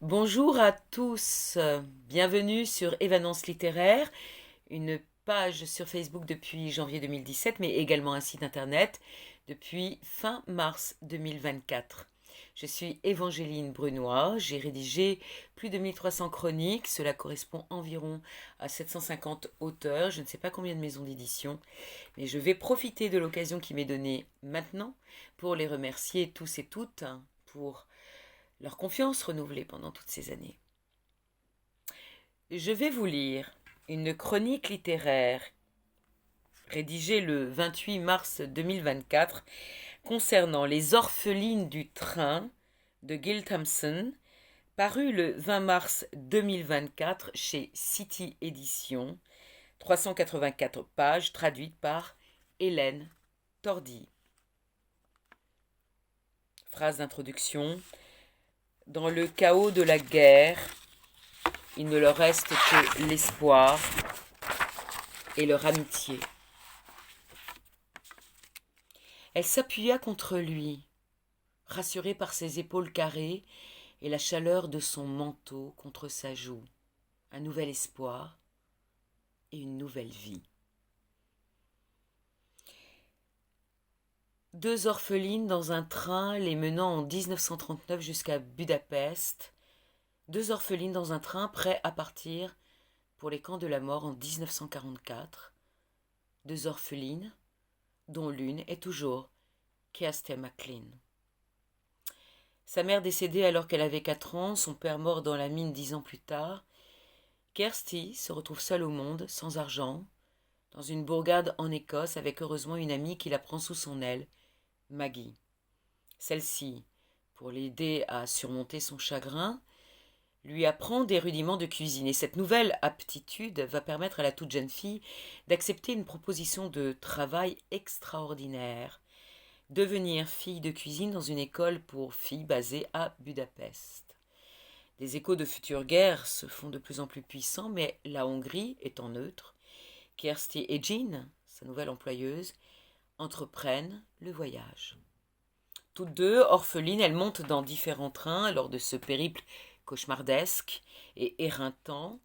Bonjour à tous, bienvenue sur Évanescence littéraire, une page sur Facebook depuis janvier 2017, mais également un site internet depuis fin mars 2024. Je suis Évangéline Brunois, j'ai rédigé plus de 1300 chroniques, cela correspond environ à 750 auteurs, je ne sais pas combien de maisons d'édition, mais je vais profiter de l'occasion qui m'est donnée maintenant pour les remercier tous et toutes pour leur confiance renouvelée pendant toutes ces années. Je vais vous lire une chronique littéraire rédigée le 28 mars 2024 concernant Les orphelines du train de Gil Thompson, paru le 20 mars 2024 chez City Éditions, 384 pages traduites par Hélène Tordi. Phrase d'introduction. Dans le chaos de la guerre, il ne leur reste que l'espoir et leur amitié. Elle s'appuya contre lui, rassurée par ses épaules carrées et la chaleur de son manteau contre sa joue. Un nouvel espoir et une nouvelle vie. Deux orphelines dans un train les menant en 1939 jusqu'à Budapest. Deux orphelines dans un train prêt à partir pour les camps de la mort en 1944. Deux orphelines dont l'une est toujours Kirsty MacLean. Sa mère décédée alors qu'elle avait 4 ans, son père mort dans la mine 10 ans plus tard, Kirsty se retrouve seule au monde, sans argent, dans une bourgade en Écosse avec heureusement une amie qui la prend sous son aile, Maggie. Celle-ci, pour l'aider à surmonter son chagrin, lui apprend des rudiments de cuisine et cette nouvelle aptitude va permettre à la toute jeune fille d'accepter une proposition de travail extraordinaire. Devenir fille de cuisine dans une école pour filles basée à Budapest. Des échos de futures guerres se font de plus en plus puissants, mais la Hongrie étant neutre, Kirsty et Jean, sa nouvelle employeuse, entreprennent le voyage. Toutes deux, orphelines, elles montent dans différents trains lors de ce périple cauchemardesque et éreintant,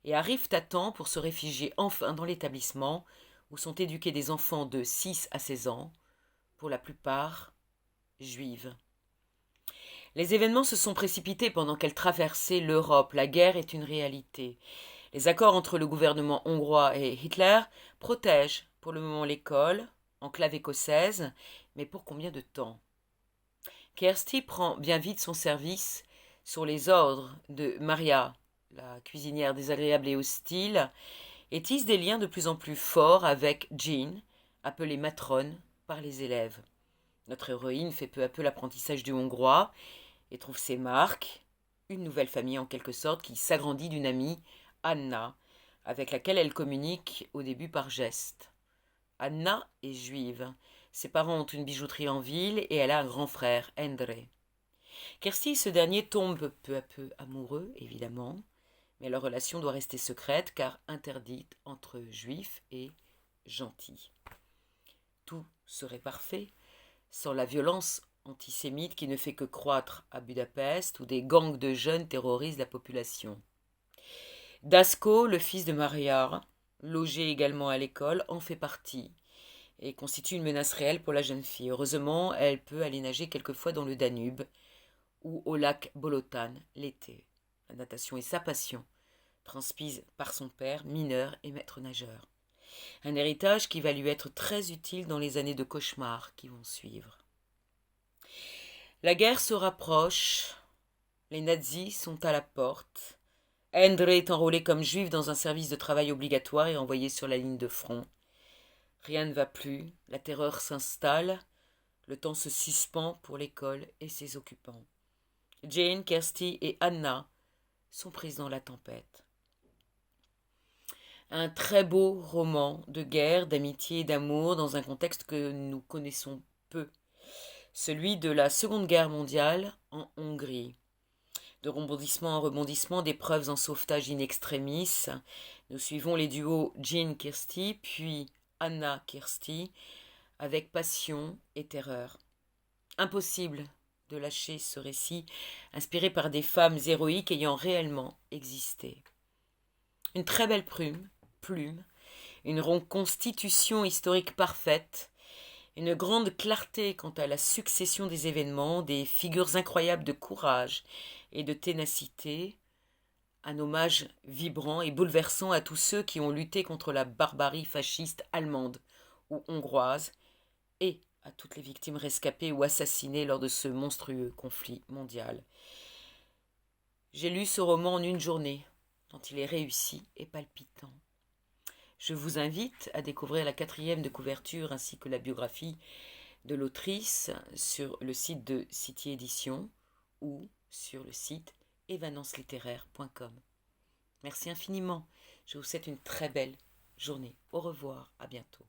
et arrivent à temps pour se réfugier enfin dans l'établissement où sont éduqués des enfants de 6 à 16 ans, pour la plupart juives. Les événements se sont précipités pendant qu'elles traversaient l'Europe. La guerre est une réalité. Les accords entre le gouvernement hongrois et Hitler protègent pour le moment l'école, enclave écossaise, mais pour combien de temps? Kirsty prend bien vite son service sur les ordres de Maria, la cuisinière désagréable et hostile, et tisse des liens de plus en plus forts avec Jean, appelée matrone par les élèves. Notre héroïne fait peu à peu l'apprentissage du hongrois et trouve ses marques, une nouvelle famille en quelque sorte qui s'agrandit d'une amie, Anna, avec laquelle elle communique au début par gestes. Anna est juive, ses parents ont une bijouterie en ville et elle a un grand frère, Endre. Kirsty et ce dernier tombent peu à peu amoureux, évidemment, mais leur relation doit rester secrète car interdite entre juifs et gentils. Tout serait parfait sans la violence antisémite qui ne fait que croître à Budapest, où des gangs de jeunes terrorisent la population. Dasko, le fils de Maria, logé également à l'école, en fait partie et constitue une menace réelle pour la jeune fille. Heureusement, elle peut aller nager quelquefois dans le Danube ou au lac Bolotan l'été. La natation est sa passion, transmise par son père, mineur et maître nageur. Un héritage qui va lui être très utile dans les années de cauchemar qui vont suivre. La guerre se rapproche, les nazis sont à la porte. Endre est enrôlé comme juif dans un service de travail obligatoire et envoyé sur la ligne de front. Rien ne va plus, la terreur s'installe, le temps se suspend pour l'école et ses occupants. Jane, Kirsty et Anna sont prises dans la tempête. Un très beau roman de guerre, d'amitié et d'amour dans un contexte que nous connaissons peu, celui de la Seconde Guerre mondiale en Hongrie. De rebondissement en rebondissement, d'épreuves en sauvetage in extremis, nous suivons les duos Jean-Kirsty puis Anna-Kirsty avec passion et terreur. Impossible de lâcher ce récit inspiré par des femmes héroïques ayant réellement existé. Une très belle plume, une reconstitution historique parfaite, une grande clarté quant à la succession des événements, des figures incroyables de courage et de ténacité, un hommage vibrant et bouleversant à tous ceux qui ont lutté contre la barbarie fasciste allemande ou hongroise et à toutes les victimes rescapées ou assassinées lors de ce monstrueux conflit mondial. J'ai lu ce roman en une journée, tant il est réussi et palpitant. Je vous invite à découvrir la 4e de couverture ainsi que la biographie de l'autrice sur le site de City Éditions ou sur le site evanancelitéraire.com. Merci infiniment. Je vous souhaite une très belle journée. Au revoir, à bientôt.